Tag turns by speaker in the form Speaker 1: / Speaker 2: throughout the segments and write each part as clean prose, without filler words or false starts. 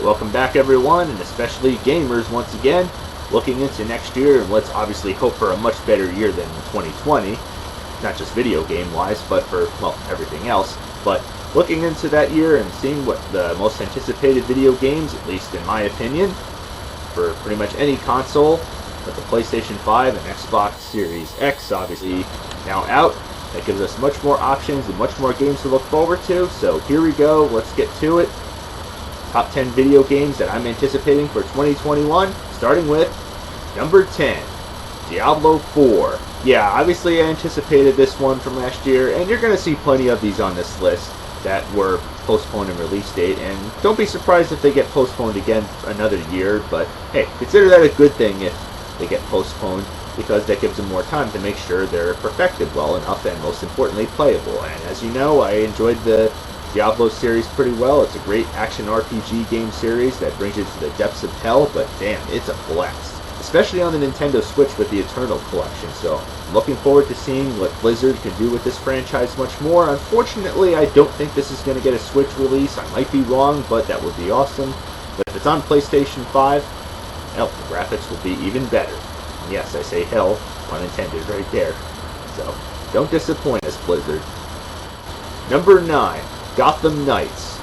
Speaker 1: Alright, welcome back everyone, and especially gamers once again, looking into next year, and let's obviously hope for a much better year than 2020, not just video game wise, but for, well, everything else. But looking into that year and seeing what the most anticipated video games, at least in my opinion, for pretty much any console, with the PlayStation 5 and Xbox Series X obviously now out, that gives us much more options and much more games to look forward to. So here we go, let's get to it. Top 10 video games that I'm anticipating for 2021, starting with number 10, Diablo 4. Yeah, obviously I anticipated this one from last year, and you're going to see plenty of these on this list that were postponed in release date, and don't be surprised if they get postponed again another year, but hey, consider that a good thing if they get postponed, because that gives them more time to make sure they're perfected well enough and most importantly playable. And as you know, I enjoyed the Diablo series pretty well. It's a great action RPG game series that brings you to the depths of hell, but damn, it's a blast. Especially on the Nintendo Switch with the Eternal Collection, so I'm looking forward to seeing what Blizzard can do with this franchise much more. Unfortunately, I don't think this is going to get a Switch release. I might be wrong, but that would be awesome. But if it's on PlayStation 5, hell, the graphics will be even better. And yes, I say hell, pun intended right there. So, don't disappoint us, Blizzard. Number 9. Gotham Knights.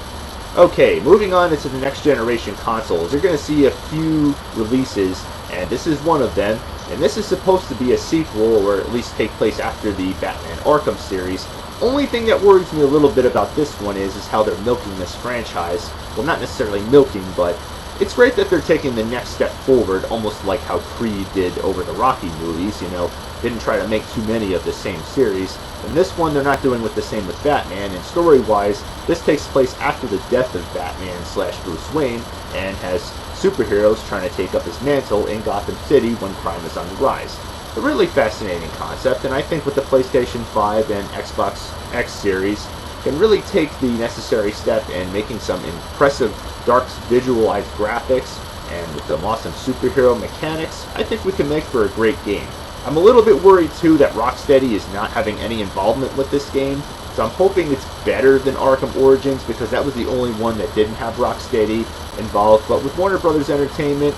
Speaker 1: Okay, moving on into the next generation consoles, you're going to see a few releases, and this is one of them, and this is supposed to be a sequel, or at least take place after the Batman Arkham series. Only thing that worries me a little bit about this one is how they're milking this franchise. Well, not necessarily milking, but it's great that they're taking the next step forward, almost like how Creed did over the Rocky movies, you know, didn't try to make too many of the same series. And this one, they're not doing the same with Batman, and story-wise, this takes place after the death of Batman / Bruce Wayne, and has superheroes trying to take up his mantle in Gotham City when crime is on the rise. A really fascinating concept, and I think with the PlayStation 5 and Xbox X series, can really take the necessary step in making some impressive dark visualized graphics, and with some awesome superhero mechanics, I think we can make for a great game. I'm a little bit worried too that Rocksteady is not having any involvement with this game, so I'm hoping it's better than Arkham Origins, because that was the only one that didn't have Rocksteady involved. But with Warner Brothers Entertainment,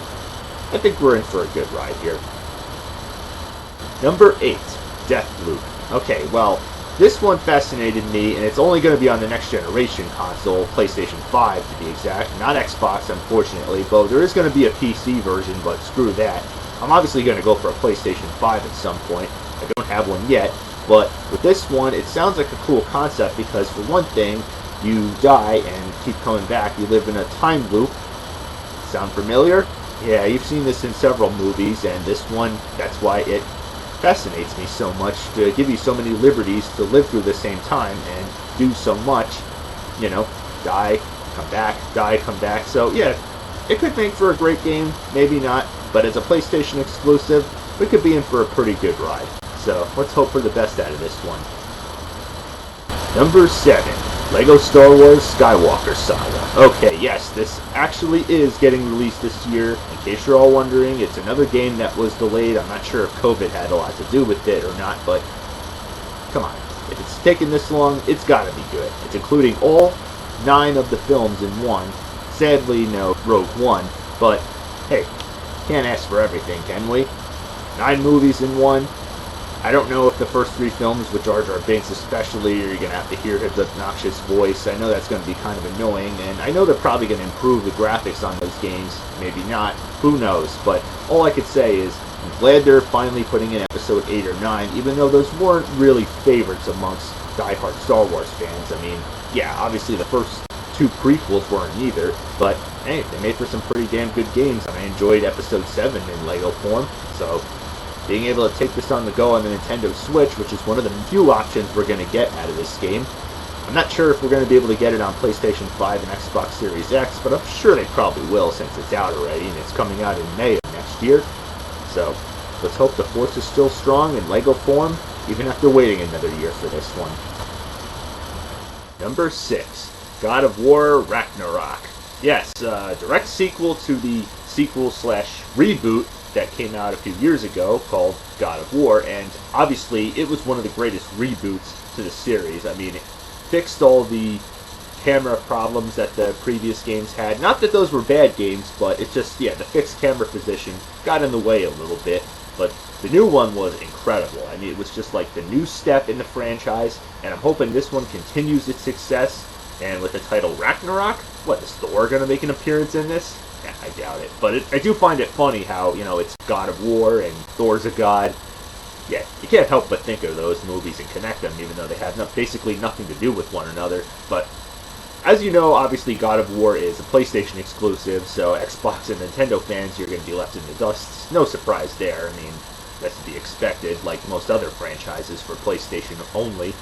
Speaker 1: I think we're in for a good ride here. Number 8, Deathloop. Okay, well, this one fascinated me, and it's only going to be on the next generation console, PlayStation 5 to be exact, not Xbox unfortunately, but there is going to be a PC version, but screw that. I'm obviously going to go for a PlayStation 5 at some point. I don't have one yet, but with this one, it sounds like a cool concept because, for one thing, you die and keep coming back. You live in a time loop. Sound familiar? Yeah, you've seen this in several movies, and this one, that's why it fascinates me so much, to give you so many liberties to live through the same time and do so much. You know, die, come back, die, come back. So, yeah, it could make for a great game, maybe not. But as a PlayStation exclusive, we could be in for a pretty good ride. So, let's hope for the best out of this one. Number 7. LEGO Star Wars Skywalker Saga. Okay, yes, this actually is getting released this year. In case you're all wondering, it's another game that was delayed. I'm not sure if COVID had a lot to do with it or not, but come on. If it's taken this long, it's gotta be good. It's including all 9 of the films in one. Sadly, no Rogue One, but hey, can't ask for everything, can we? 9 movies in one. I don't know if the first 3 films, with Jar Jar Binks especially, you're going to have to hear his obnoxious voice. I know that's going to be kind of annoying, and I know they're probably going to improve the graphics on those games. Maybe not. Who knows? But all I could say is, I'm glad they're finally putting in episode 8 or 9, even though those weren't really favorites amongst diehard Star Wars fans. I mean, yeah, obviously the first 2 prequels weren't either, but hey, they made for some pretty damn good games, and I enjoyed episode 7 in LEGO form, so being able to take this on the go on the Nintendo Switch, which is one of the few options we're going to get out of this game. I'm not sure if we're going to be able to get it on PlayStation 5 and Xbox Series X, but I'm sure they probably will since it's out already, and it's coming out in May of next year. So, let's hope the Force is still strong in LEGO form, even after waiting another year for this one. Number 6. God of War Ragnarok. Yes, direct sequel to the sequel/reboot that came out a few years ago called God of War, and obviously it was one of the greatest reboots to the series. I mean, it fixed all the camera problems that the previous games had. Not that those were bad games, but it just, yeah, the fixed camera position got in the way a little bit. But the new one was incredible. I mean, it was just like the new step in the franchise, and I'm hoping this one continues its success. And with the title Ragnarok, what, is Thor going to make an appearance in this? Yeah, I doubt it. But I do find it funny how, you know, it's God of War and Thor's a god. Yeah, you can't help but think of those movies and connect them, even though they have basically nothing to do with one another. But as you know, obviously God of War is a PlayStation exclusive, so Xbox and Nintendo fans, you're going to be left in the dust. No surprise there. I mean, that's to be expected, like most other franchises for PlayStation only.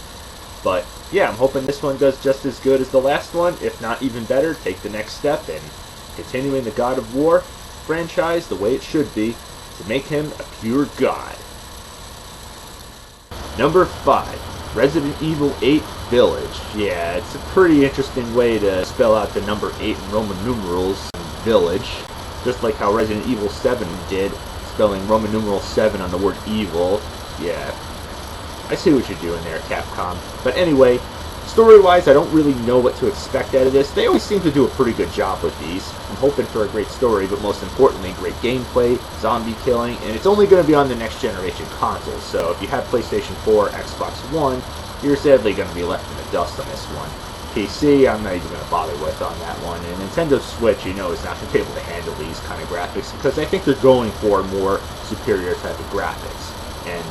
Speaker 1: But yeah, I'm hoping this one does just as good as the last one, if not even better. Take the next step and continuing the God of War franchise the way it should be to make him a pure god. Number 5, Resident Evil 8 Village. Yeah, it's a pretty interesting way to spell out the number 8 in Roman numerals, Village. Just like how Resident Evil 7 did, spelling Roman numeral 7 on the word evil. Yeah, I see what you're doing there, Capcom. But anyway, story-wise, I don't really know what to expect out of this. They always seem to do a pretty good job with these. I'm hoping for a great story, but most importantly, great gameplay, zombie killing, and it's only going to be on the next generation consoles. So if you have PlayStation 4, Xbox One, you're sadly going to be left in the dust on this one. PC, I'm not even going to bother with on that one. And Nintendo Switch, you know, is not going to be able to handle these kind of graphics because I think they're going for more superior type of graphics. And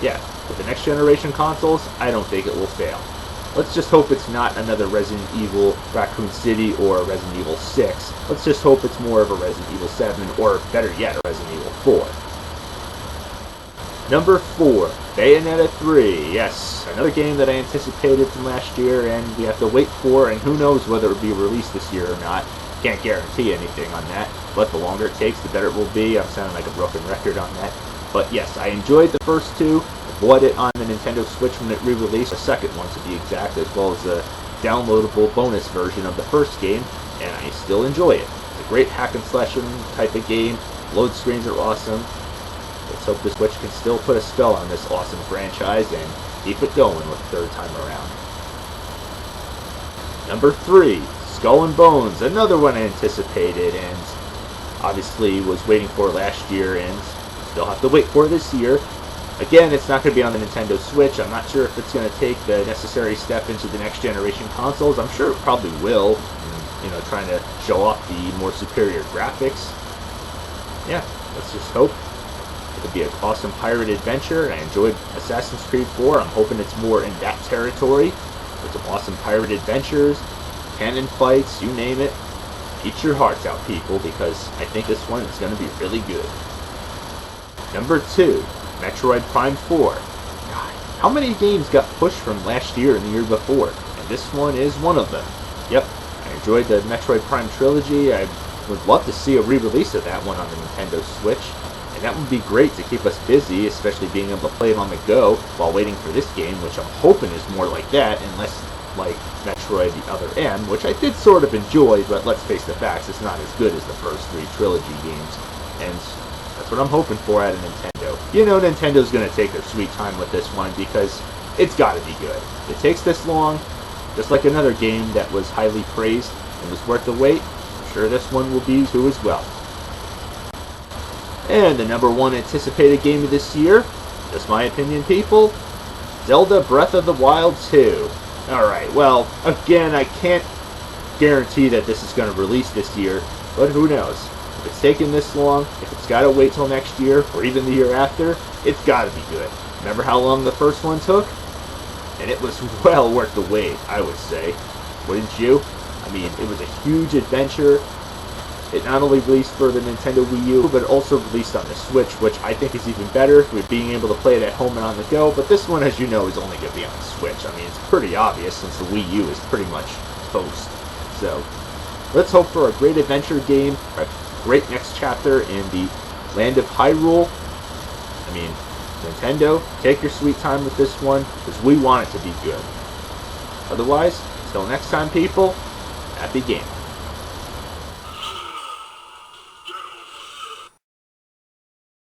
Speaker 1: yeah, with the next generation consoles, I don't think it will fail. Let's just hope it's not another Resident Evil Raccoon City or Resident Evil 6. Let's just hope it's more of a Resident Evil 7 or, better yet, a Resident Evil 4. Number 4, Bayonetta 3. Yes, another game that I anticipated from last year and we have to wait for, and who knows whether it will be released this year or not. Can't guarantee anything on that, but the longer it takes, the better it will be. I'm sounding like a broken record on that. But yes, I enjoyed the first two. Bought it on the Nintendo Switch when it re-released, the second one to be exact, as well as the downloadable bonus version of the first game, and I still enjoy it. It's a great hack and slash type of game. Load screens are awesome. Let's hope the Switch can still put a spell on this awesome franchise and keep it going with the third time around. Number 3, Skull and Bones, another one I anticipated and obviously was waiting for last year and still have to wait for this year. Again, it's not going to be on the Nintendo Switch. I'm not sure if it's going to take the necessary step into the next generation consoles. I'm sure it probably will, you know, trying to show off the more superior graphics. Yeah, let's just hope. It'll be an awesome pirate adventure. I enjoyed Assassin's Creed 4. I'm hoping it's more in that territory with some awesome pirate adventures, cannon fights, you name it. Eat your hearts out, people, because I think this one is going to be really good. Number 2. Metroid Prime 4. God, how many games got pushed from last year and the year before? And this one is one of them. Yep, I enjoyed the Metroid Prime trilogy. I would love to see a re-release of that one on the Nintendo Switch. And that would be great to keep us busy, especially being able to play it on the go while waiting for this game, which I'm hoping is more like that and less like Metroid the Other M, which I did sort of enjoy, but let's face the facts, it's not as good as the first 3 trilogy games. And that's what I'm hoping for out of Nintendo. You know Nintendo's going to take their sweet time with this one because it's got to be good. It takes this long, just like another game that was highly praised and was worth the wait. I'm sure this one will be too as well. And the number 1 anticipated game of this year, just my opinion, people, Zelda Breath of the Wild 2. Alright, well, again, I can't guarantee that this is going to release this year, but who knows? If it's taken this long, if it's got to wait till next year, or even the year after, it's got to be good. Remember how long the first one took? And it was well worth the wait, I would say. Wouldn't you? I mean, it was a huge adventure. It not only released for the Nintendo Wii U, but also released on the Switch, which I think is even better with being able to play it at home and on the go. But this one, as you know, is only going to be on the Switch. I mean, it's pretty obvious since the Wii U is pretty much toast. So, let's hope for a great adventure game, a great next chapter in the land of Hyrule. I mean, Nintendo, take your sweet time with this one, because we want it to be good. Otherwise, until next time, people, happy gaming.